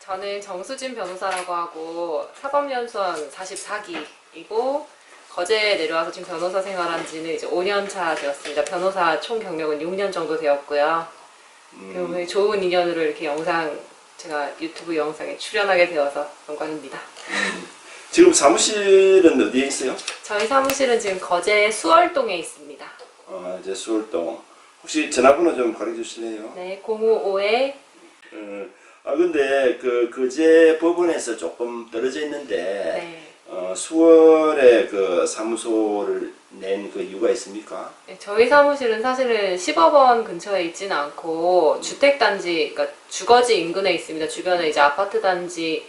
저는 정수진 변호사라고 하고 사법연수원 44기이고 거제에 내려와서 지금 변호사 생활한 지는 이제 5년 차 되었습니다. 변호사 총 경력은 6년 정도 되었고요. 그리고 좋은 인연으로 이렇게 제가 유튜브 영상에 출연하게 되어서 영광입니다. 지금 사무실은 어디에 있어요? 저희 사무실은 지금 거제 수월동에 있습니다. 이제 수월동. 혹시 전화번호 좀 가르쳐 주실래요? 네, 055에 근데 그 거제 법원에서 조금 떨어져 있는데 네. 수월에 그 사무소를 낸 그 이유가 있습니까? 네, 저희 사무실은 사실은 10업원 근처에 있지는 않고 주택단지, 그러니까 주거지 인근에 있습니다. 주변에 이제 아파트 단지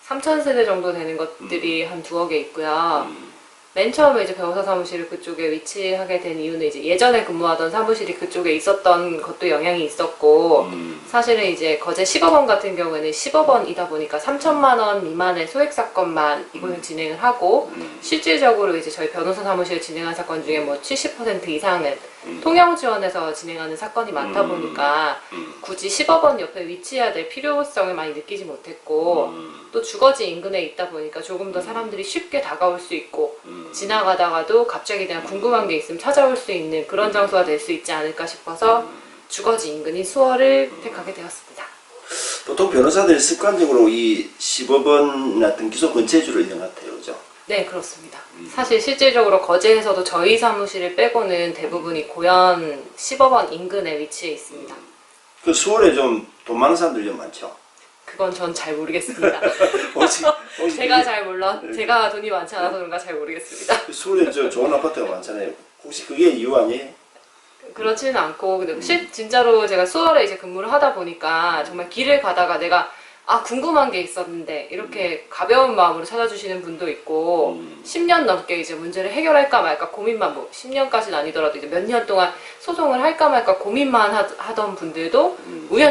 3,000세대 정도 되는 것들이 한 두어 개 있고요. 맨 처음에 이제 변호사 사무실을 그쪽에 위치하게 된 이유는 이제 예전에 근무하던 사무실이 그쪽에 있었던 것도 영향이 있었고, 사실은 이제 거제 10업원 같은 경우에는 10업원이다 보니까 3천만 원 미만의 소액 사건만 이곳을 진행을 하고, 실질적으로 이제 저희 변호사 사무실 진행한 사건 중에 뭐 70% 이상은 통영 지원에서 진행하는 사건이 많다 보니까 굳이 10업원 옆에 위치해야 될 필요성을 많이 느끼지 못했고, 또 주거지 인근에 있다 보니까 조금 더 사람들이 쉽게 다가올 수 있고, 지나가다가도 갑자기 그냥 궁금한 게 있으면 찾아올 수 있는 그런 장소가 될 수 있지 않을까 싶어서 주거지 인근인 수월을 택하게 되었습니다. 보통 변호사들이 습관적으로 이 10업원이나 등기소 근처에 주로 있는 것 같아요, 그죠? 네, 그렇습니다. 사실 실질적으로 거제에서도 저희 사무실을 빼고는 대부분이 고현 10업원 인근에 위치해 있습니다. 그 수월에 좀 돈 많은 사람들이 좀 많죠? 그건 전 잘 모르겠습니다. 혹시 제가 잘 몰라. 제가 돈이 많지 않아서 그런가 잘 모르겠습니다. 수월에 좋은 아파트가 많잖아요. 혹시 그게 이유 아니에요? 그렇지는 않고, 근데 진짜로 제가 수월에 이제 근무를 하다 보니까 정말 길을 가다가 내가 궁금한 게 있었는데 이렇게 가벼운 마음으로 찾아주시는 분도 있고 10년 넘게 이제 문제를 해결할까 말까 고민만, 뭐 10년까지는 아니더라도 이제 몇 년 동안 소송을 할까 말까 고민만 하던 분들도 우연히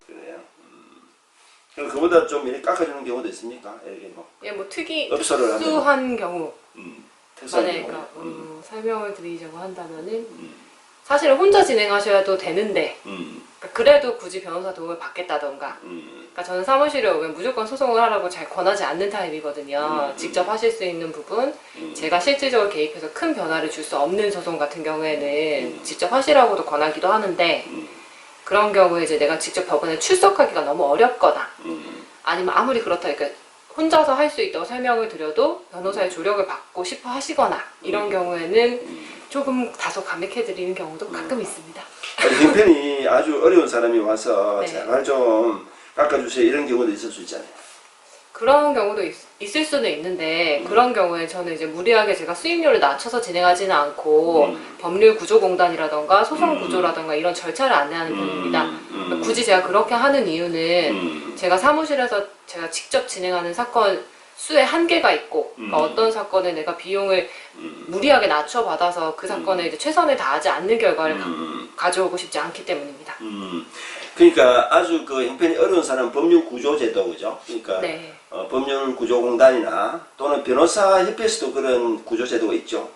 그럼 그보다 좀 이렇게 깎아주는 경우도 있습니까? 이렇게 뭐 업소를 특수한 경우 특수한 만약에 경우. 그러니까 설명을 드리자고 한다면은 사실은 혼자 진행하셔도 되는데 그러니까 그래도 굳이 변호사 도움을 받겠다던가 그러니까 저는 사무실에 오면 무조건 소송을 하라고 잘 권하지 않는 타입이거든요. 직접 하실 수 있는 부분, 제가 실질적으로 개입해서 큰 변화를 줄 수 없는 소송 같은 경우에는 직접 하시라고도 권하기도 하는데 그런 경우에 이제 내가 직접 법원에 출석하기가 너무 어렵거나 아니면 아무리 그렇다 그러니까 혼자서 할 수 있다고 설명을 드려도 변호사의 조력을 받고 싶어 하시거나 이런 경우에는 조금 다소 감액해드리는 경우도 가끔 있습니다. 형편이 아주 어려운 사람이 와서 네. 제발 좀 깎아주세요 이런 경우도 있을 수 있잖아요. 그런 경우도 있을 수는 있는데 그런 경우에 저는 이제 무리하게 제가 수익률을 낮춰서 진행하지는 않고 법률 구조공단이라던가 소송 구조라던가 이런 절차를 안내하는 편입니다. 굳이 제가 그렇게 하는 이유는 제가 사무실에서 제가 직접 진행하는 사건 수의 한계가 있고 그러니까 어떤 사건에 내가 비용을 무리하게 낮춰받아서 그 사건에 이제 최선을 다하지 않는 결과를 가져오고 싶지 않기 때문입니다. 그러니까 아주 그 형편이 어려운 사람은 법률구조제도 그죠? 그러니까 네. 법률구조공단이나 또는 변호사협회에서도 그런 구조제도가 있죠.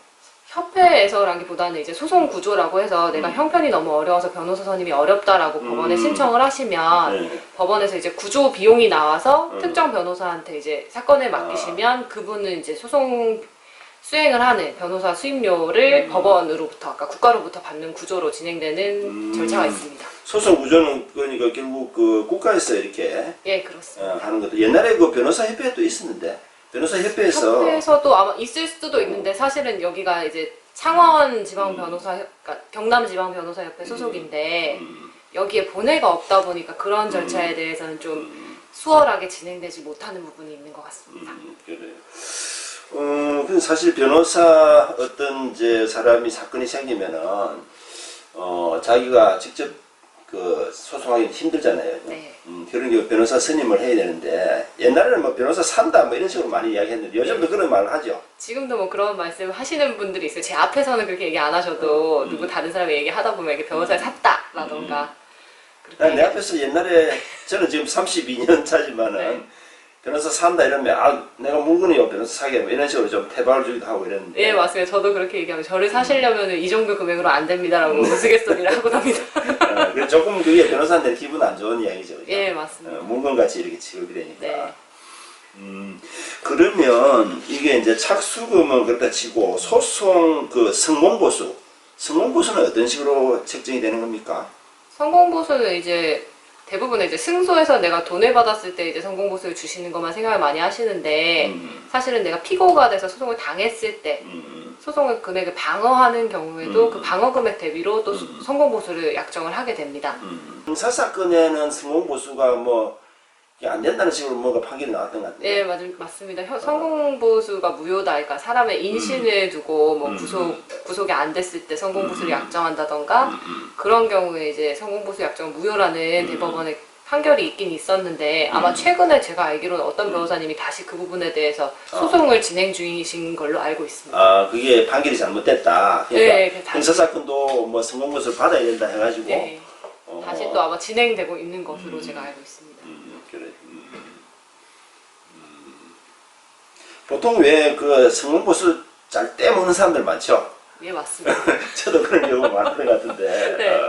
협회에서라기보다는 이제 소송 구조라고 해서 내가 형편이 너무 어려워서 변호사 선임이 어렵다라고 법원에 신청을 하시면 법원에서 이제 구조 비용이 나와서 특정 변호사한테 이제 사건을 맡기시면 그분은 이제 소송 수행을 하는 변호사 수임료를 법원으로부터, 아까 국가로부터 받는 구조로 진행되는 절차가 있습니다. 소송 구조는 그러니까 결국 그 국가에서 이렇게 예, 그렇습니다. 하는 것도 옛날에 그 변호사협회도 있었는데 협회에서도 아마 있을 수도 있는데 사실은 여기가 이제 창원 지방 변호사, 그러니까 경남 지방 변호사협회 소속인데 여기에 본회가 없다 보니까 그런 절차에 대해서는 좀 수월하게 진행되지 못하는 부분이 있는 것 같습니다. 그래요. 근데 사실 변호사 어떤 이제 사람이 사건이 생기면은 자기가 직접 그 소송하기 힘들잖아요. 네. 그런 경우 변호사 선임을 해야 되는데 옛날에는 뭐 변호사 산다 뭐 이런 식으로 많이 이야기했는데 요즘도 그런 말을 하죠. 지금도 뭐 그런 말씀 하시는 분들이 있어요. 제 앞에서는 그렇게 얘기 안 하셔도 누구 다른 사람이 얘기하다 보면 이렇게 변호사를 샀다라던가. 내 앞에서 옛날에 저는 지금 32년 차지만은 네. 변호사 산다 이러면 내가 물건이요 변호사 사게 뭐 이런 식으로 좀 태박을 주기도 하고 이랬는데. 예, 맞습니다. 저도 그렇게 얘기하면 저를 사시려면 이 정도 금액으로 안 됩니다라고 우스갯소리를 하곤 합니다. 그렇게 조금 그게 변호사한테 기분 안 좋은 이야기죠. 그죠? 예, 맞습니다. 물건같이 이렇게 취급이 되니까. 네. 그러면 이게 이제 착수금은 그렇다 치고 소송 그 성공보수는 어떤 식으로 책정이 되는 겁니까? 성공보수는 이제 대부분 이제 승소해서 내가 돈을 받았을 때 이제 성공보수를 주시는 것만 생각을 많이 하시는데 사실은 내가 피고가 돼서 소송을 당했을 때 소송의 금액을 방어하는 경우에도 그 방어 금액 대비로 또 성공보수를 약정을 하게 됩니다. 형사 사건에는 성공보수가 뭐 안 된다는 식으로 뭐가 판결이 나왔던 것 같아요. 네, 맞습니다. 성공보수가 무효다. 그러니까 사람의 인신을 두고 뭐 구속이 안 됐을 때 성공보수를 약정한다던가 그런 경우에 이제 성공보수 약정 무효라는 대법원의 판결이 있긴 있었는데 아마 최근에 제가 알기로는 어떤 변호사님이 다시 그 부분에 대해서 소송을 진행 중이신 걸로 알고 있습니다. 아, 그게 판결이 잘못됐다. 그러니까 네, 형사 사건도 뭐 성공보수를 받아야 된다 해가지고 네, 다시 또 아마 진행되고 있는 것으로 제가 알고 있습니다. 그래. 보통 왜 그 성공보수 잘 떼먹는 사람들 많죠? 예, 맞습니다. 저도 그런 경우 많은 것 같은데 네.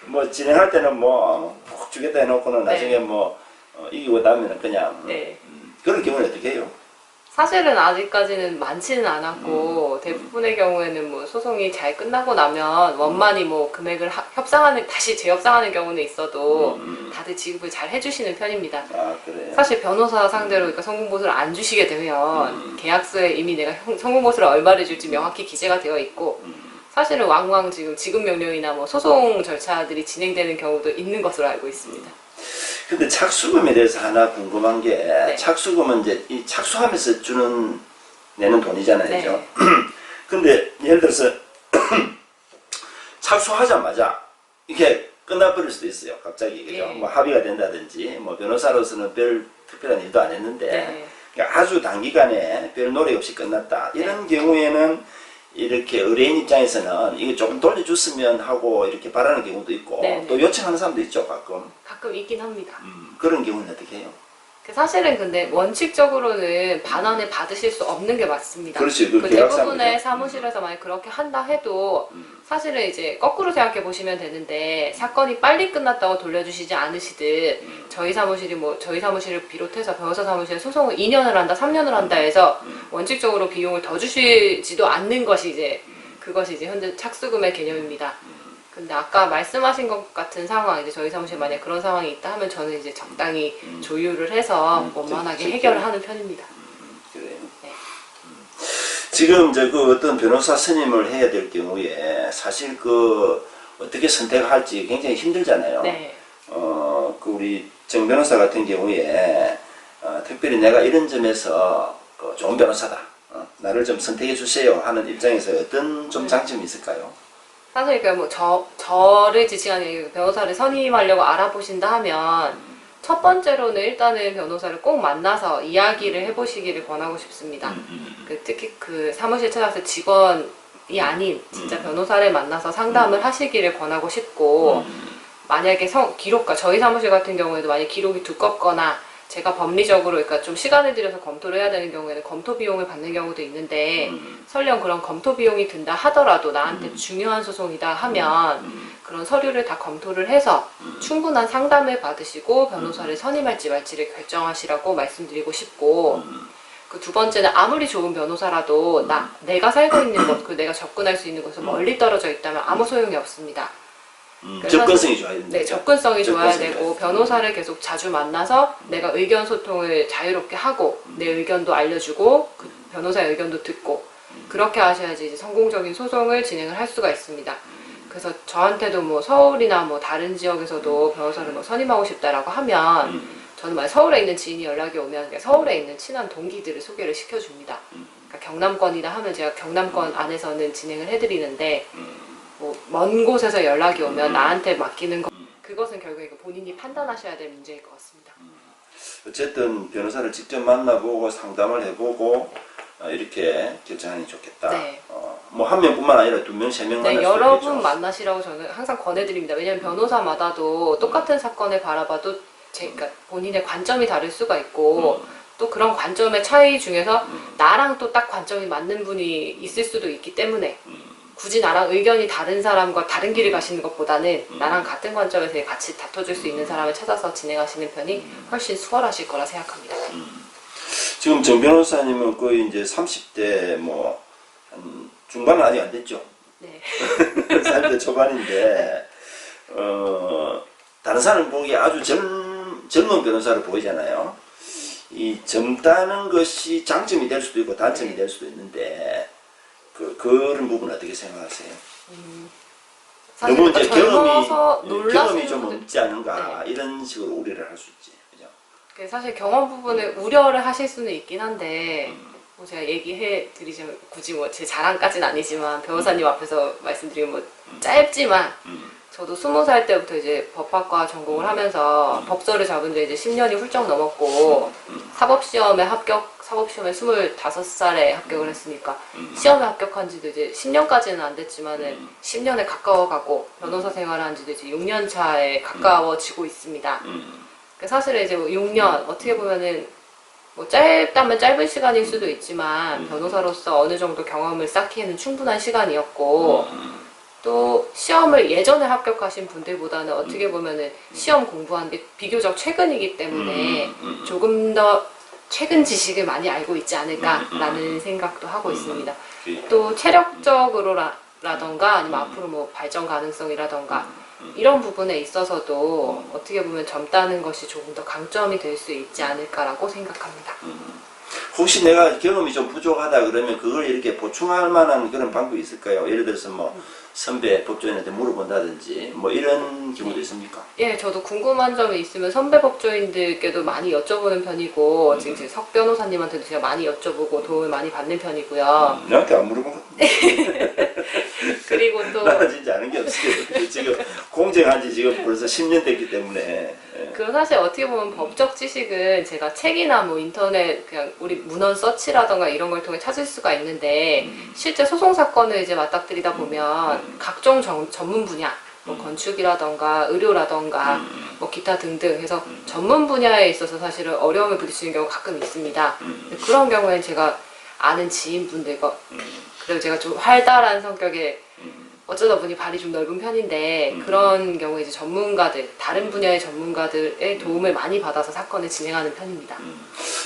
뭐 진행할 때는 푹 주겠다 해놓고는 네. 나중에 뭐 이기고 나면은 그냥 네. 그런 경우는 어떻게 해요? 사실은 아직까지는 많지는 않았고 대부분의 경우에는 뭐 소송이 잘 끝나고 나면 원만히 뭐 금액을 다시 재협상하는 경우는 있어도 다들 지급을 잘 해주시는 편입니다. 아, 그래. 사실 변호사 상대로 그러니까 성공보수를 안 주시게 되면 계약서에 이미 내가 성공보수를 얼마를 줄지 명확히 기재가 되어 있고 사실은 왕왕 지금 지급 명령이나 뭐 소송 절차들이 진행되는 경우도 있는 것으로 알고 있습니다. 근데 착수금에 대해서 하나 궁금한 게 네. 착수금은 이제 이 착수하면서 내는 돈이잖아요. 네. 그죠? 근데 예를 들어서 착수하자마자 이게 끝나버릴 수도 있어요. 갑자기. 그죠? 네. 뭐 합의가 된다든지 뭐 변호사로서는 별 특별한 일도 안 했는데 네. 그러니까 아주 단기간에 별 노력 없이 끝났다. 이런 경우에는 이렇게 의뢰인 입장에서는 이게 조금 돌려줬으면 하고 이렇게 바라는 경우도 있고 네. 또 요청하는 사람도 있죠. 가끔 있긴 합니다. 그런 경우는 어떻게 해요? 사실은 근데 원칙적으로는 반환을 받으실 수 없는 게 맞습니다. 그렇지, 그 대부분의 계약상이죠. 사무실에서 만약 그렇게 한다 해도 사실은 이제 거꾸로 생각해 보시면 되는데 사건이 빨리 끝났다고 돌려주시지 않으시듯 저희 사무실을 비롯해서 변호사 사무실에 소송을 2년을 한다, 3년을 한다 해서 원칙적으로 비용을 더 주시지도 않는 것이 그것이 현재 착수금의 개념입니다. 근데 아까 말씀하신 것 같은 상황, 이제 저희 사무실 만약 그런 상황이 있다 하면 저는 이제 적당히 조율을 해서 원만하게 해결을 하는 편입니다. 그래요. 네. 지금 이제 그 어떤 변호사 선임을 해야 될 경우에 사실 그 어떻게 선택할지 굉장히 힘들잖아요. 네. 그 우리 정 변호사 같은 경우에 특별히 내가 이런 점에서 그 좋은 변호사다. 나를 좀 선택해 주세요 하는 입장에서 어떤 좀 장점이 있을까요? 사실 뭐 저를 지칭하는 변호사를 선임하려고 알아보신다 하면 첫 번째로는 일단은 변호사를 꼭 만나서 이야기를 해보시기를 권하고 싶습니다. 특히 그 사무실 찾아서 직원이 아닌 진짜 변호사를 만나서 상담을 하시기를 권하고 싶고 만약에 저희 사무실 같은 경우에도 만약 기록이 두껍거나 제가 법리적으로 그러니까 좀 시간을 들여서 검토를 해야 되는 경우에는 검토 비용을 받는 경우도 있는데 설령 그런 검토 비용이 든다 하더라도 나한테 중요한 소송이다 하면 그런 서류를 다 검토를 해서 충분한 상담을 받으시고 변호사를 선임할지 말지를 결정하시라고 말씀드리고 싶고 그 두 번째는 아무리 좋은 변호사라도 내가 살고 있는 곳, 내가 접근할 수 있는 곳에서 멀리 떨어져 있다면 아무 소용이 없습니다. 접근성이 좋아야 된다. 네, 접근성이 좋아야 되고 변호사를 계속 자주 만나서 내가 의견 소통을 자유롭게 하고 내 의견도 알려주고 그 변호사의 의견도 듣고 그렇게 하셔야지 이제 성공적인 소송을 진행을 할 수가 있습니다. 그래서 저한테도 뭐 서울이나 뭐 다른 지역에서도 변호사를 뭐 선임하고 싶다라고 하면 저는 만약 서울에 있는 지인이 연락이 오면 서울에 있는 친한 동기들을 소개를 시켜줍니다. 그러니까 경남권이다 하면 제가 경남권 안에서는 진행을 해드리는데 뭐 먼 곳에서 연락이 오면 나한테 맡기는 것 그것은 결국에 본인이 판단하셔야 될 문제일 것 같습니다. 어쨌든 변호사를 직접 만나보고 상담을 해보고 이렇게 결정하는 게 좋겠다. 네. 뭐 한 명뿐만 아니라 두 명, 세 명 만날 네, 수도 여러 있겠죠. 분 만나시라고 저는 항상 권해드립니다. 왜냐하면 변호사마다도 똑같은 사건을 바라봐도 그러니까 본인의 관점이 다를 수가 있고 또 그런 관점의 차이 중에서 나랑 또 딱 관점이 맞는 분이 있을 수도 있기 때문에 굳이 나랑 의견이 다른 사람과 다른 길을 가시는 것보다는 나랑 같은 관점에서 같이 다퉈줄 수 있는 사람을 찾아서 진행하시는 편이 훨씬 수월하실 거라 생각합니다. 지금 정 변호사님은 거의 이제 30대 뭐 한 중반은 아직 안 됐죠. 네. 40대 초반인데 다른 사람 보기에 아주 젊은 변호사로 보이잖아요. 이 젊다는 것이 장점이 될 수도 있고 단점이 될 수도 있는데 그런 부분 어떻게 생각하세요? 사실 너무 이제 젊어서 경험이 좀 분들- 없지 않은가 네. 이런 식으로 우려를 할 수 있지. 그죠? 사실 경험 부분에 우려를 하실 수는 있긴 한데 뭐 제가 얘기해 드리자면 굳이 뭐 제 자랑까지는 아니지만 변호사님 앞에서 말씀드리면 뭐 짧지만 저도 20살 때부터 이제 법학과 전공을 하면서 법서를 잡은 지 이제 10년이 훌쩍 넘었고 사법시험에 25살에 합격을 했으니까 시험에 합격한 지도 이제 10년까지는 안 됐지만은 10년에 가까워가고 변호사 생활을 한 지도 이제 6년 차에 가까워지고 있습니다. 사실은 이제 뭐 6년 어떻게 보면은 뭐 짧다면 짧은 시간일 수도 있지만 변호사로서 어느 정도 경험을 쌓기에는 충분한 시간이었고 또 시험을 예전에 합격하신 분들보다는 어떻게 보면은 시험 공부한 게 비교적 최근이기 때문에 조금 더 최근 지식을 많이 알고 있지 않을까라는 생각도 하고 있습니다. 또 체력적으로라던가 아니면 앞으로 뭐 발전 가능성이라던가 이런 부분에 있어서도 어떻게 보면 젊다는 것이 조금 더 강점이 될 수 있지 않을까라고 생각합니다. 혹시 내가 경험이 좀 부족하다 그러면 그걸 이렇게 보충할 만한 그런 방법이 있을까요? 예를 들어서 뭐 선배 법조인한테 물어본다든지 뭐 이런 경우도 있습니까? 예, 저도 궁금한 점이 있으면 선배 법조인들께도 많이 여쭤보는 편이고 지금 제 석 변호사님한테도 제가 많이 여쭤보고 도움을 많이 받는 편이고요. 나한테 안 물어본 것 같아. 그리고 또 나는 진짜 아는 게 없어요. 지금 공정한 지 지금 벌써 10년 됐기 때문에. 그 사실 어떻게 보면 법적 지식은 제가 책이나 뭐 인터넷 그냥 우리 문헌 서치라던가 이런 걸 통해 찾을 수가 있는데 실제 소송 사건을 이제 맞닥뜨리다 보면 각종 전문 분야 뭐 건축이라던가 의료라던가 뭐 기타 등등 해서 전문 분야에 있어서 사실은 어려움을 부딪히는 경우가 가끔 있습니다. 그런 경우에는 제가 아는 지인분들과 그리고 제가 좀 활달한 성격의 어쩌다 보니 발이 좀 넓은 편인데 그런 경우에 이제 다른 분야의 전문가들의 도움을 많이 받아서 사건을 진행하는 편입니다.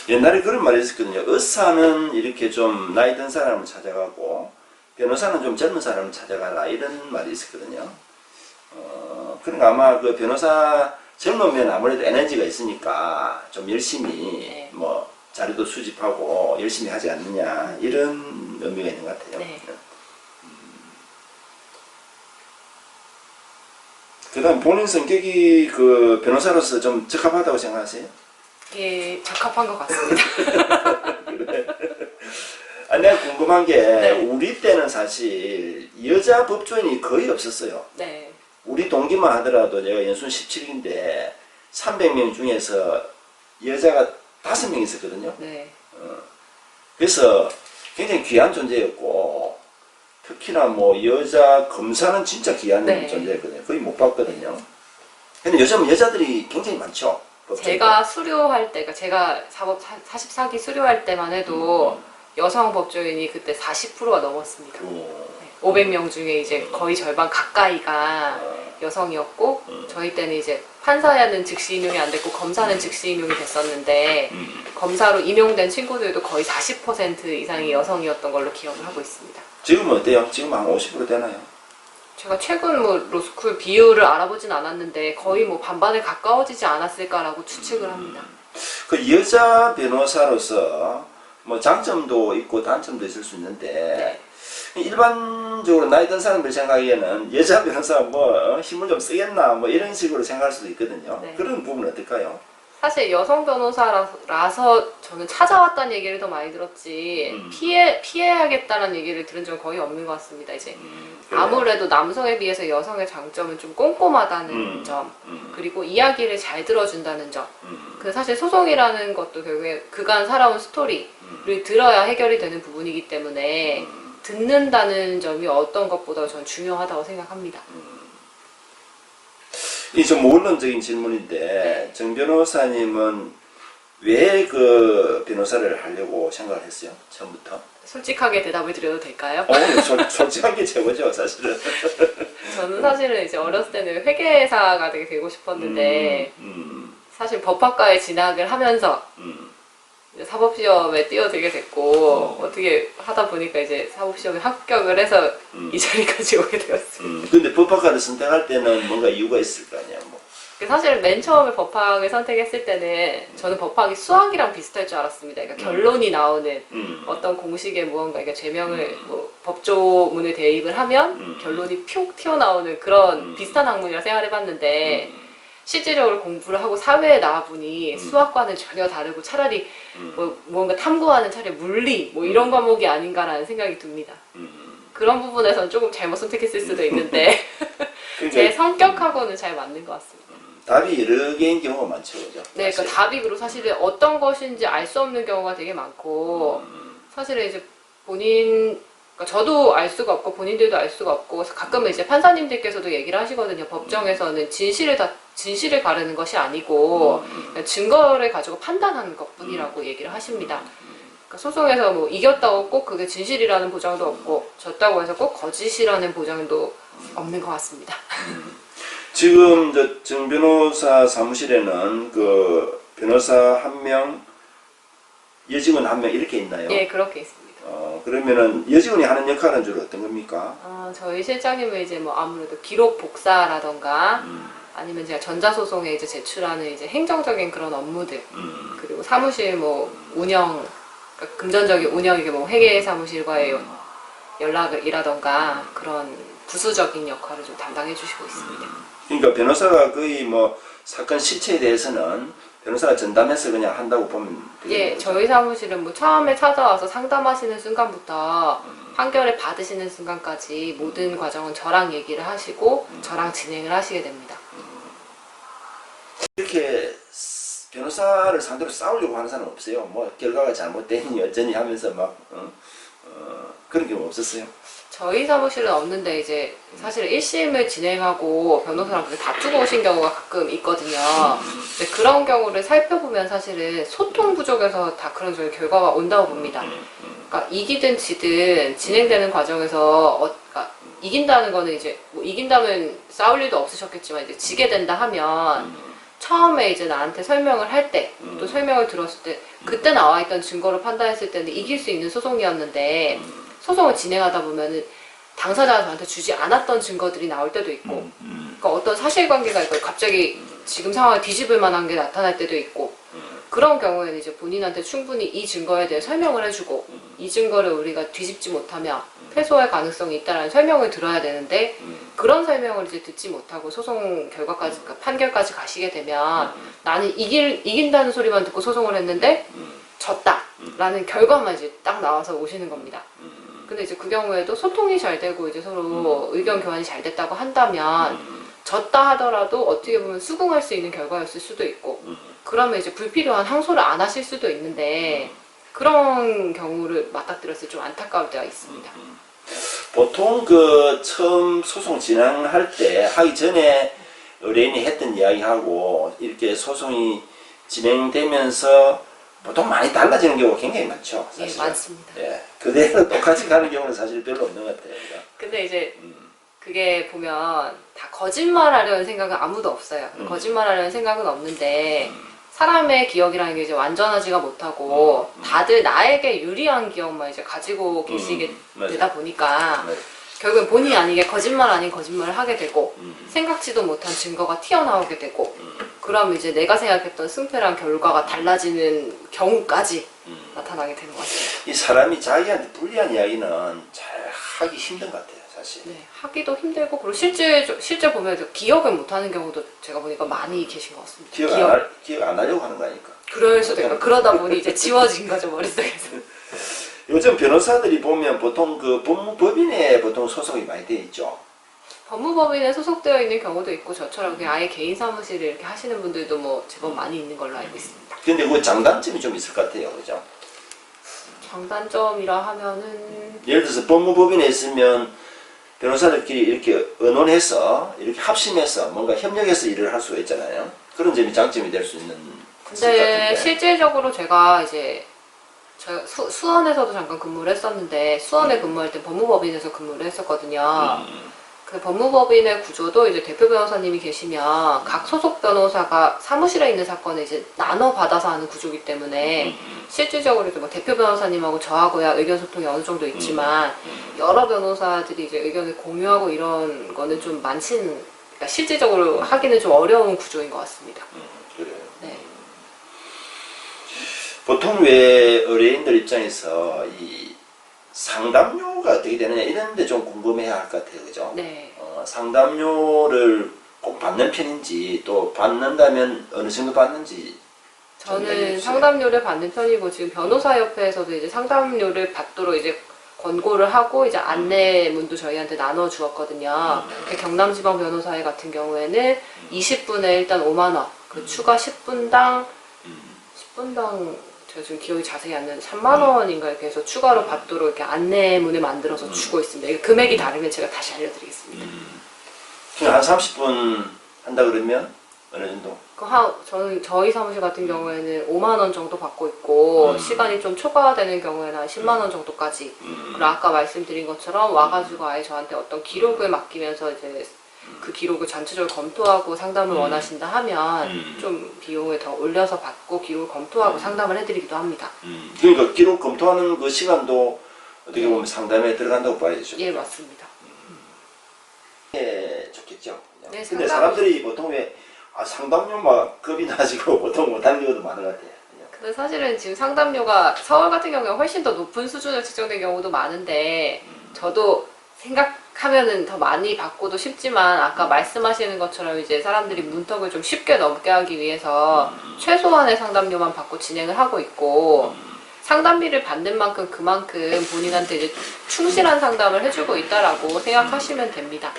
옛날에 그런 말이 있었거든요. 의사는 이렇게 좀 나이 든 사람을 찾아가고 변호사는 좀 젊은 사람을 찾아가라 이런 말이 있었거든요. 그러니까 아마 그 변호사 젊으면 아무래도 에너지가 있으니까 좀 열심히 네. 뭐 자료도 수집하고 열심히 하지 않느냐 이런 의미가 있는 것 같아요. 네. 그다음 본인 성격이 그 변호사로서 좀 적합하다고 생각하세요? 예, 적합한 것 같습니다. 내가 궁금한 게 네. 우리 때는 사실 여자 법조인이 거의 없었어요. 네. 우리 동기만 하더라도 내가 연순 17인데 300명 중에서 여자가 5명 있었거든요. 네. 그래서 굉장히 귀한 존재였고 특히나 뭐 여자 검사는 진짜 귀한 네. 존재였거든요. 거의 못 봤거든요. 근데 요즘은 여자들이 굉장히 많죠. 법조인들. 제가 수료할 때, 그러니까 제가 44기 수료할 때만 해도 여성 법조인이 그때 40%가 넘었습니다. 500명 중에 이제 거의 절반 가까이가 여성이었고 저희 때는 이제 판사는 즉시 임용이 안 됐고 검사는 즉시 임용이 됐었는데 검사로 임용된 친구들도 거의 40% 이상이 여성이었던 걸로 기억을 하고 있습니다. 지금은 어때요? 지금 한 50% 되나요? 제가 최근 뭐 로스쿨 비율을 알아보진 않았는데 거의 뭐 반반에 가까워지지 않았을까라고 추측을 합니다. 그 여자 변호사로서 뭐 장점도 있고 단점도 있을 수 있는데 일반적으로 나이 든 사람들 생각에는 여자 변호사 뭐 힘을 좀 쓰겠나 뭐 이런 식으로 생각할 수도 있거든요. 네. 그런 부분은 어떨까요? 사실 여성 변호사라서 저는 찾아왔다는 얘기를 더 많이 들었지 피해야겠다는 얘기를 들은 적은 거의 없는 것 같습니다. 이제 그래요. 아무래도 남성에 비해서 여성의 장점은 좀 꼼꼼하다는 점 그리고 이야기를 잘 들어준다는 점 그 사실 소송이라는 것도 결국에 그간 살아온 스토리를 들어야 해결이 되는 부분이기 때문에 듣는다는 점이 어떤 것보다 전 중요하다고 생각합니다. 이 좀 원론적인 질문인데 네. 정 변호사님은 왜 그 변호사를 하려고 생각을 했어요? 처음부터? 솔직하게 대답을 드려도 될까요? 솔직한 게 최고죠, 사실은. 저는 사실은 이제 어렸을 때는 회계사가 되게 되고 싶었는데 사실 법학과에 진학을 하면서 이제 사법시험에 뛰어들게 됐고 어떻게 하다 보니까 이제 사법시험에 합격을 해서 이 자리까지 오게 되었습니다. 근데 법학과를 선택할 때는 뭔가 이유가 있을 거 아니야, 뭐. 사실 맨 처음에 법학을 선택했을 때는 저는 법학이 수학이랑 비슷할 줄 알았습니다. 그러니까 결론이 나오는 어떤 공식에 무언가 그러니까 죄명을 뭐 법조문을 대입을 하면 결론이 표 튀어나오는 그런 비슷한 학문이라 생각해봤는데 실질적으로 공부를 하고 사회에 나와보니 수학과는 전혀 다르고 차라리 뭐 무언가 탐구하는 차라리 물리 뭐 이런 과목이 아닌가라는 생각이 듭니다. 그런 부분에서는 조금 잘못 선택했을 수도 있는데 제 성격하고는 잘 맞는 것 같습니다. 답이 여러 개인 경우가 많죠, 그죠? 네, 그러니까 답이 그리고 사실은 어떤 것인지 알 수 없는 경우가 되게 많고 사실은 이제 본인 그러니까 저도 알 수가 없고 본인들도 알 수가 없고 가끔은 이제 판사님들께서도 얘기를 하시거든요. 법정에서는 진실을 가르는 것이 아니고 그냥 증거를 가지고 판단하는 것뿐이라고 얘기를 하십니다. 그러니까 소송에서 뭐 이겼다고 꼭 그게 진실이라는 보장도 없고 졌다고 해서 꼭 거짓이라는 보장도 없는 것 같습니다. 지금 정 변호사 사무실에는 그 변호사 한 명, 여직원 한 명 이렇게 있나요? 예, 그렇게 있습니다. 그러면은 여직원이 하는 역할은 주로 어떤 겁니까? 저희 실장님은 이제 뭐 아무래도 기록 복사라던가 아니면 제가 전자소송에 이제 제출하는 이제 행정적인 그런 업무들 그리고 사무실 뭐 운영 그러니까 금전적인 운영 이게 뭐 회계 사무실과의 연락이라던가 그런 부수적인 역할을 좀 담당해 주시고 있습니다. 그러니까 변호사가 거의 뭐 사건 실체에 대해서는 변호사가 전담해서 그냥 한다고 보면 되겠네요. 예, 저희 사무실은 뭐 처음에 찾아와서 상담하시는 순간부터 판결을 받으시는 순간까지 모든 과정은 저랑 얘기를 하시고 저랑 진행을 하시게 됩니다. 이렇게 변호사를 상대로 싸우려고 하는 사람은 없어요. 뭐 결과가 잘못되니 어쩌니 하면서 막 그런 경우 없었어요. 저희 사무실은 없는데 이제 사실 1심을 진행하고 변호사랑 그렇게 다투고 오신 경우가 가끔 있거든요. 근데 그런 경우를 살펴보면 사실은 소통 부족에서 다 그런 저희 결과가 온다고 봅니다. 그러니까 이기든 지든 진행되는 과정에서 그러니까 이긴다는 거는 이제 뭐 이긴다면 싸울 일도 없으셨겠지만 이제 지게 된다 하면 처음에 이제 나한테 설명을 할 때 또 설명을 들었을 때 그때 나와 있던 증거를 판단했을 때는 이길 수 있는 소송이었는데 소송을 진행하다 보면은 당사자가 저한테 주지 않았던 증거들이 나올 때도 있고 그러니까 어떤 사실관계가 있고 갑자기 지금 상황을 뒤집을 만한 게 나타날 때도 있고 그런 경우에는 이제 본인한테 충분히 이 증거에 대해 설명을 해주고 이 증거를 우리가 뒤집지 못하면 패소할 가능성이 있다는 설명을 들어야 되는데 그런 설명을 이제 듣지 못하고 소송 결과까지 그러니까 판결까지 가시게 되면 나는 이긴다는 소리만 듣고 소송을 했는데 졌다라는 결과만 이제 딱 나와서 오시는 겁니다. 근데 이제 그 경우에도 소통이 잘 되고 이제 서로 의견 교환이 잘 됐다고 한다면 졌다 하더라도 어떻게 보면 수긍할 수 있는 결과였을 수도 있고 그러면 이제 불필요한 항소를 안 하실 수도 있는데 그런 경우를 맞닥뜨렸을 때 좀 안타까울 때가 있습니다. 보통 그 처음 소송 진행할 때 하기 전에 의뢰인이 했던 이야기하고 이렇게 소송이 진행되면서 보통 많이 달라지는 경우가 굉장히 많죠. 사실. 예, 많습니다. 예, 그대로 똑같이 가는 경우는 사실 별로 없는 것 같아요. 근데 이제 그게 보면 다 거짓말하려는 생각은 아무도 없어요. 거짓말하려는 생각은 없는데 사람의 기억이라는 게 이제 완전하지가 못하고 다들 나에게 유리한 기억만 이제 가지고 계시게 되다 보니까 결국엔 본의 아니게 거짓말 아닌 거짓말을 하게 되고 생각지도 못한 증거가 튀어나오게 되고 그럼 이제 내가 생각했던 승패랑 결과가 달라지는 경우까지 나타나게 되는 것 같습니다. 이 사람이 자기한테 불리한 이야기는 잘 하기 힘든 것 같아요, 사실. 네, 하기도 힘들고 그리고 실제 보면 기억을 못하는 경우도 제가 보니까 많이 계신 것 같습니다. 기억 안 하려고 하는 거 아닐까? 그럴 수도 있고 그러다 보니 이제 지워진 거죠 머릿속에서. 요즘 변호사들이 보면 보통 그 법무법인에 보통 소속이 많이 돼 있죠. 법무법인에 소속되어 있는 경우도 있고 저처럼 그냥 아예 개인 사무실을 이렇게 하시는 분들도 뭐 제법 많이 있는 걸로 알고 있습니다. 근데 그 장단점이 좀 있을 것 같아요, 그죠? 장단점이라 하면은 예를 들어서 법무법인에 있으면 변호사들끼리 이렇게 의논해서 이렇게 합심해서 뭔가 협력해서 일을 할 수가 있잖아요. 그런 점이 장점이 될 수 있는 근데 실질적으로 제가 이제 수원에서도 잠깐 근무를 했었는데 수원에 근무할 때 법무법인에서 근무를 했었거든요. 그 법무법인의 구조도 이제 대표 변호사님이 계시면 각 소속 변호사가 사무실에 있는 사건을 이제 나눠 받아서 하는 구조이기 때문에 실질적으로 뭐 대표 변호사님하고 저하고야 의견 소통이 어느 정도 있지만 여러 변호사들이 이제 의견을 공유하고 이런 거는 좀 그러니까 실질적으로 하기는 좀 어려운 구조인 것 같습니다. 그래요. 네. 보통 왜 의뢰인들 입장에서 이 상담료가 어떻게 되느냐 이런 데 좀 궁금해야 할 것 같아요. 그죠? 네. 상담료를 꼭 받는 편인지 또 받는다면 어느 정도 받는지 저는 상담료를 받는 편이고 지금 변호사협회에서도 이제 상담료를 받도록 이제 권고를 하고 이제 안내문도 저희한테 나눠 주었거든요. 경남지방 변호사회 같은 경우에는 20분에 일단 5만 원, 그 추가 10분당 제가 지금 기억이 자세히 안 나는데 3만 원인가 이렇게 해서 추가로 받도록 이렇게 안내문을 만들어서 주고 있습니다. 이게 금액이 다르면 제가 다시 알려드리겠습니다. 그냥 한 30분 한다 그러면 어느 정도? 저희 사무실 같은 경우에는 5만 원 정도 받고 있고 시간이 좀 초과되는 경우에는 한 10만 원 정도까지. 그리고 아까 말씀드린 것처럼 와가지고 아예 저한테 어떤 기록을 맡기면서 이제 그 기록을 전체적으로 검토하고 상담을 원하신다 하면 좀 비용을 더 올려서 받고 기록을 검토하고 상담을 해드리기도 합니다. 그러니까 기록 검토하는 그 시간도 어떻게 보면 상담에 들어간다고 봐야죠. 예, 맞습니다. 예, 좋겠죠. 네, 근데 사람들이 보통 왜 상담료 막 겁이 나지고 보통 못하는 경우도 많은 것 같아요. 근데 사실은 지금 상담료가 서울 같은 경우에 훨씬 더 높은 수준으로 측정된 경우도 많은데 저도 생각하면은 더 많이 받고도 싶지만 아까 말씀하시는 것처럼 이제 사람들이 문턱을 좀 쉽게 넘게 하기 위해서 최소한의 상담료만 받고 진행을 하고 있고 상담비를 받는 만큼 그만큼 본인한테 이제 충실한 상담을 해주고 있다라고 생각하시면 됩니다.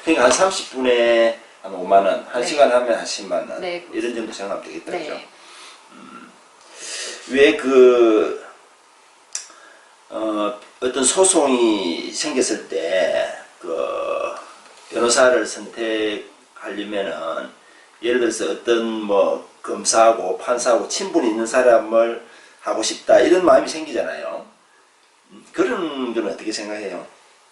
그러니까 한 30분에 한 5만 원, 1시간 하면 한 10만 원 네. 이런 정도 생각하면 되겠다. 네. 그죠? 왜 어떤 소송이 생겼을 때 변호사를 선택하려면은 예를 들어서 어떤 뭐 검사하고 판사하고 친분이 있는 사람을 하고 싶다 이런 마음이 생기잖아요. 그런 건 어떻게 생각해요?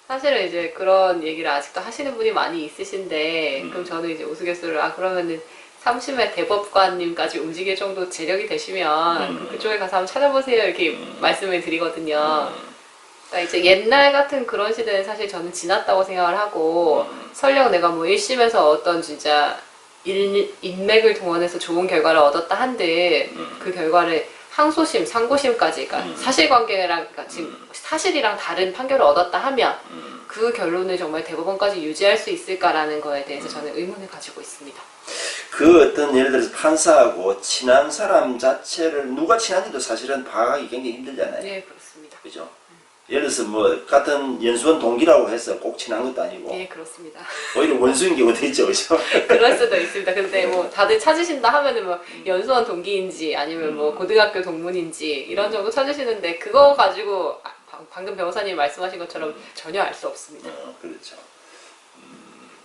사실은 이제 그런 얘기를 아직도 하시는 분이 많이 있으신데 그럼 저는 이제 우스갯소리를 그러면은 3심의 대법관님까지 움직일 정도 재력이 되시면 그쪽에 가서 한번 찾아보세요 이렇게 말씀을 드리거든요. 그러니까 이제 옛날 같은 그런 시대는 사실 저는 지났다고 생각을 하고 설령 내가 뭐 1심에서 어떤 진짜 인맥을 동원해서 좋은 결과를 얻었다 한들 그 결과를 항소심, 상고심까지 그러니까 사실관계랑 그러니까 지금 사실이랑 다른 판결을 얻었다 하면 그 결론을 정말 대법원까지 유지할 수 있을까라는 거에 대해서 저는 의문을 가지고 있습니다. 그 어떤 예를 들어서 판사하고 친한 사람 자체를 누가 친한지도 사실은 파악하기 굉장히 힘들잖아요. 네, 그렇습니다. 그죠? 예를 들어서 뭐 같은 연수원 동기라고 해서 꼭 친한 것도 아니고 네, 그렇습니다. 오히려 원수인 경우도 있죠, 그죠? 그럴 수도 있습니다. 근데 뭐 다들 찾으신다 하면은 뭐 연수원 동기인지 아니면 뭐 고등학교 동문인지 이런 정도 찾으시는데 그거 가지고 방금 변호사님이 말씀하신 것처럼 전혀 알 수 없습니다. 그렇죠.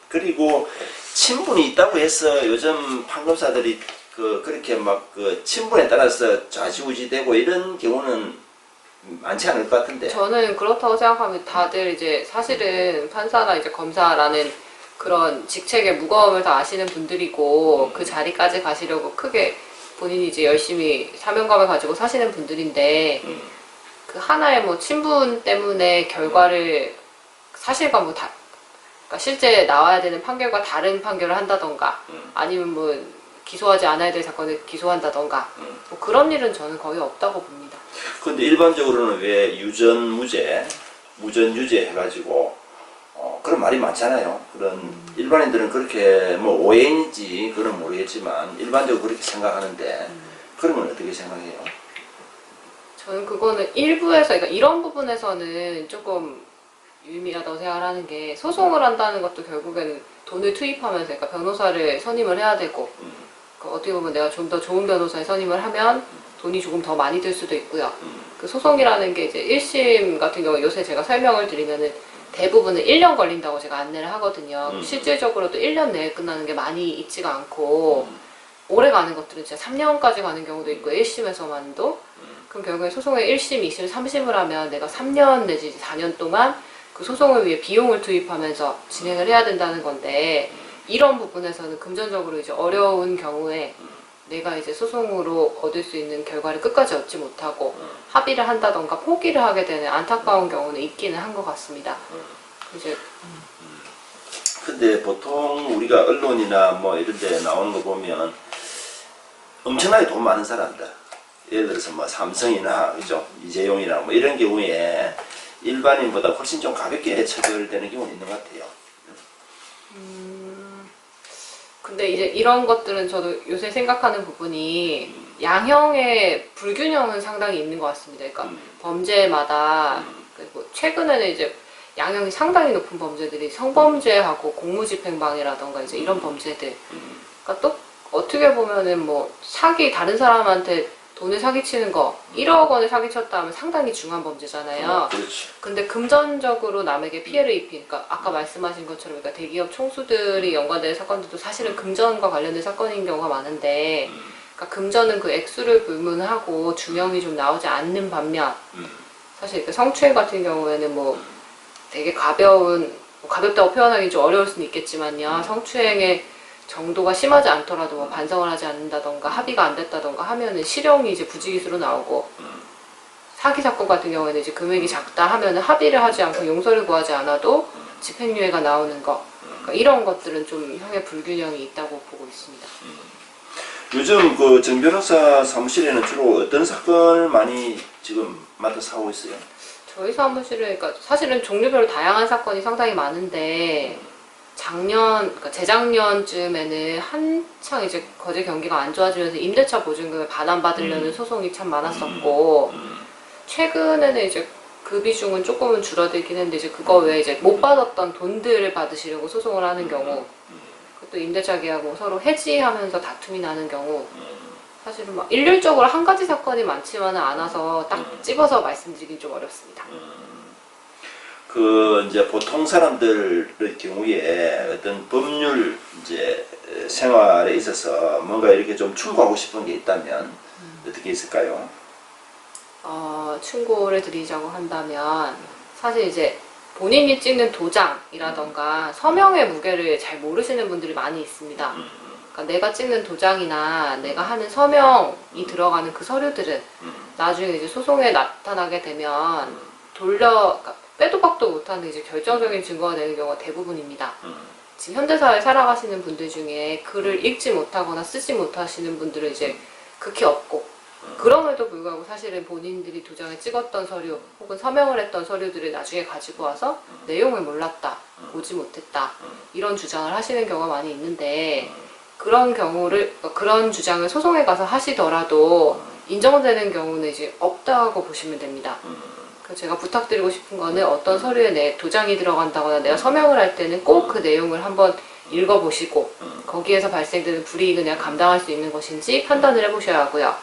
그리고 친분이 있다고 해서 요즘 판검사들이 그렇게 막 친분에 따라서 좌지우지되고 이런 경우는 많지 않을 것 같은데. 저는 그렇다고 생각합니다. 다들 이제 사실은 판사나 이제 검사라는 그런 직책의 무거움을 다 아시는 분들이고 그 자리까지 가시려고 크게 본인이 이제 열심히 사명감을 가지고 사시는 분들인데 그 하나의 뭐 친분 때문에 결과를 사실과 뭐 그러니까 실제 나와야 되는 판결과 다른 판결을 한다던가 아니면 뭐 기소하지 않아야 될 사건을 기소한다던가 뭐 그런 일은 저는 거의 없다고 봅니다. 근데 일반적으로는 왜 유전무죄, 무전유죄 해가지고 그런 말이 많잖아요. 그런 일반인들은 그렇게 뭐 오해인지 그건 모르겠지만 일반적으로 그렇게 생각하는데 그런 건 어떻게 생각해요? 저는 그거는 일부에서 그러니까 이런 부분에서는 조금 유의미하다고 생각을 하는 게 소송을 한다는 것도 결국에는 돈을 투입하면서 그러니까 변호사를 선임을 해야 되고 그러니까 어떻게 보면 내가 좀 더 좋은 변호사에 선임을 하면 돈이 조금 더 많이 들 수도 있고요. 그 소송이라는 게 이제 1심 같은 경우 요새 제가 설명을 드리면은 대부분은 1년 걸린다고 제가 안내를 하거든요. 실질적으로도 1년 내에 끝나는 게 많이 있지가 않고 오래 가는 것들은 진짜 3년까지 가는 경우도 있고 1심에서만도 그럼 결국에 소송에 1심, 2심, 3심을 하면 내가 3년 내지 4년 동안 그 소송을 위해 비용을 투입하면서 진행을 해야 된다는 건데 이런 부분에서는 금전적으로 이제 어려운 경우에 내가 이제 소송으로 얻을 수 있는 결과를 끝까지 얻지 못하고 합의를 한다던가 포기를 하게 되는 안타까운 경우는 있기는 한 것 같습니다. 이제 근데 보통 우리가 언론이나 뭐 이런 데 나오는 거 보면 엄청나게 돈 많은 사람들, 예를 들어서 뭐 삼성이나 그죠, 이재용이나 뭐 이런 경우에 일반인보다 훨씬 좀 가볍게 처벌되는 경우는 있는 것 같아요. 근데 이제 이런 것들은 저도 요새 생각하는 부분이 양형의 불균형은 상당히 있는 것 같습니다. 그러니까 범죄마다 그리고 최근에는 이제 양형이 상당히 높은 범죄들이 성범죄하고 공무집행방해라던가 이제 이런 범죄들. 그러니까 또 어떻게 보면은 뭐 사기 다른 사람한테 돈을 사기치는 거 1억 원을 사기쳤다 하면 상당히 중한 범죄잖아요. 그렇지. 근데 금전적으로 남에게 피해를 입히니까 아까 말씀하신 것처럼 그러니까 대기업 총수들이 연관된 사건들도 사실은 금전과 관련된 사건인 경우가 많은데 그러니까 금전은 그 액수를 불문하고 중형이 좀 나오지 않는 반면 사실 그 성추행 같은 경우에는 뭐 되게 가벼운 뭐 가볍다고 표현하기 좀 어려울 수는 있겠지만요. 성추행의 정도가 심하지 않더라도 뭐 반성을 하지 않는다던가 합의가 안 됐다던가 하면은 실형이 이제 부지기수로 나오고 사기 사건 같은 경우에는 이제 금액이 작다 하면은 합의를 하지 않고 용서를 구하지 않아도 집행유예가 나오는 거 그러니까 이런 것들은 좀 형의 불균형이 있다고 보고 있습니다. 요즘 그 정 변호사 사무실에는 주로 어떤 사건을 많이 지금 맡아서 하고 있어요? 저희 사무실은 그러니까 사실은 종류별로 다양한 사건이 상당히 많은데 그러니까 재작년쯤에는 한창 이제 거제 경기가 안 좋아지면서 임대차 보증금을 반환받으려는 소송이 참 많았었고 최근에는 이제 그 비중은 조금은 줄어들긴 했는데 이제 그거 외에 이제 못 받았던 돈들을 받으시려고 소송을 하는 경우 그것도 임대차 계약으로 서로 해지하면서 다툼이 나는 경우 사실은 막 일률적으로 한 가지 사건이 많지만은 않아서 딱 집어서 말씀드리긴 좀 어렵습니다. 그 이제 보통 사람들의 경우에 어떤 법률 이제 생활에 있어서 뭔가 이렇게 좀 충고하고 싶은 게 있다면 어떻게 있을까요? 충고를 드리자고 한다면 사실 이제 본인이 찍는 도장이라던가 서명의 무게를 잘 모르시는 분들이 많이 있습니다. 그러니까 내가 찍는 도장이나 내가 하는 서명이 들어가는 그 서류들은 나중에 이제 소송에 나타나게 되면 그러니까 빼도 박도 못하는 이제 결정적인 증거가 되는 경우가 대부분입니다. 지금 현대사회에 살아가시는 분들 중에 글을 읽지 못하거나 쓰지 못하시는 분들은 이제 극히 없고 그럼에도 불구하고 사실은 본인들이 도장을 찍었던 서류 혹은 서명을 했던 서류들을 나중에 가지고 와서 내용을 몰랐다, 보지 못했다 이런 주장을 하시는 경우가 많이 있는데 그런 주장을 소송에 가서 하시더라도 인정되는 경우는 이제 없다고 보시면 됩니다. 제가 부탁드리고 싶은 거는 어떤 서류에 내 도장이 들어간다거나 내가 서명을 할 때는 꼭 그 내용을 한번 읽어보시고 거기에서 발생되는 불이익을 내가 감당할 수 있는 것인지 판단을 해보셔야 하고요.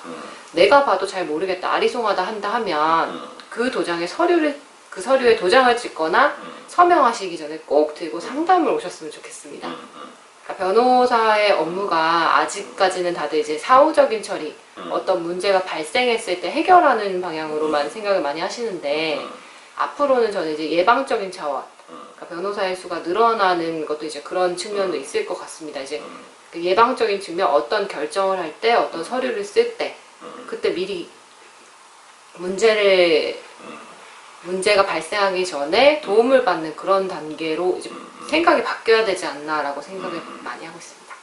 내가 봐도 잘 모르겠다, 아리송하다 한다 하면 그 서류에 도장을 찍거나 서명하시기 전에 꼭 들고 상담을 오셨으면 좋겠습니다. 그러니까 변호사의 업무가 아직까지는 다들 이제 사후적인 처리, 어떤 문제가 발생했을 때 해결하는 방향으로만 생각을 많이 하시는데 앞으로는 저는 이제 예방적인 차원, 그러니까 변호사의 수가 늘어나는 것도 이제 그런 측면도 있을 것 같습니다. 이제 그 예방적인 측면, 어떤 결정을 할 때, 어떤 서류를 쓸 때, 그때 미리 문제가 발생하기 전에 도움을 받는 그런 단계로 이제 생각이 바뀌어야 되지 않나라고 생각을 많이 하고 있습니다.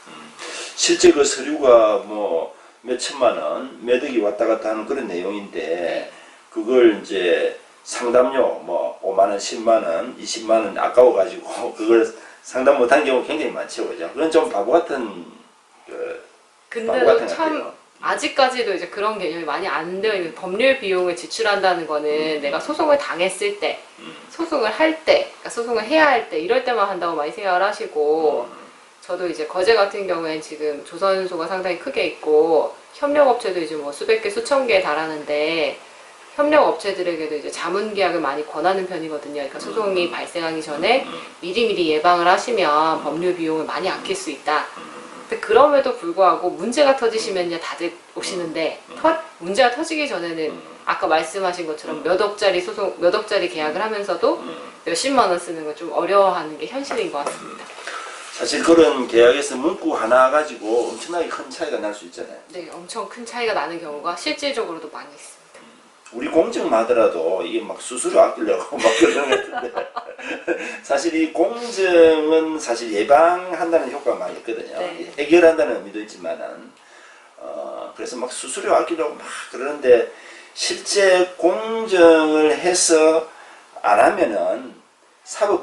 실제 그 서류가 뭐 몇 천만 원, 몇 억이 왔다 갔다 하는 그런 내용인데 그걸 이제 상담료 뭐 5만 원, 10만 원, 20만 원 아까워가지고 그걸 상담 못한 경우 굉장히 많죠, 그죠? 그건 좀 바보 같은 근데도 참 아직까지도 이제 그런 개념이 많이 안 되어 있는 법률 비용을 지출한다는 거는 내가 소송을 당했을 때, 소송을 할 때, 그러니까 소송을 해야 할 때 이럴 때만 한다고 많이 생각을 하시고 저도 이제 거제 같은 경우엔 지금 조선소가 상당히 크게 있고 협력업체도 이제 뭐 수백 개, 수천 개에 달하는데 협력업체들에게도 이제 자문 계약을 많이 권하는 편이거든요. 그러니까 소송이 발생하기 전에 미리미리 예방을 하시면 법률 비용을 많이 아낄 수 있다. 근데 그럼에도 불구하고 문제가 터지시면요 다들 오시는데 문제가 터지기 전에는 아까 말씀하신 것처럼 몇 억짜리 계약을 하면서도 몇십만 원 쓰는 걸 좀 어려워하는 게 현실인 것 같습니다. 사실 그런 계약에서 문구 하나 가지고 엄청나게 큰 차이가 날 수 있잖아요. 네, 엄청 큰 차이가 나는 경우가 실질적으로도 많이 있습니다. 우리 공증만 하더라도 이게 막 수수료 아끼려고 막 그러는 것 같은데 사실 이 공증은 사실 예방한다는 효과가 많이 있거든요. 네. 해결한다는 의미도 있지만은 그래서 막 수수료 아끼려고 막 그러는데 실제 공증을 해서 안 하면은 사법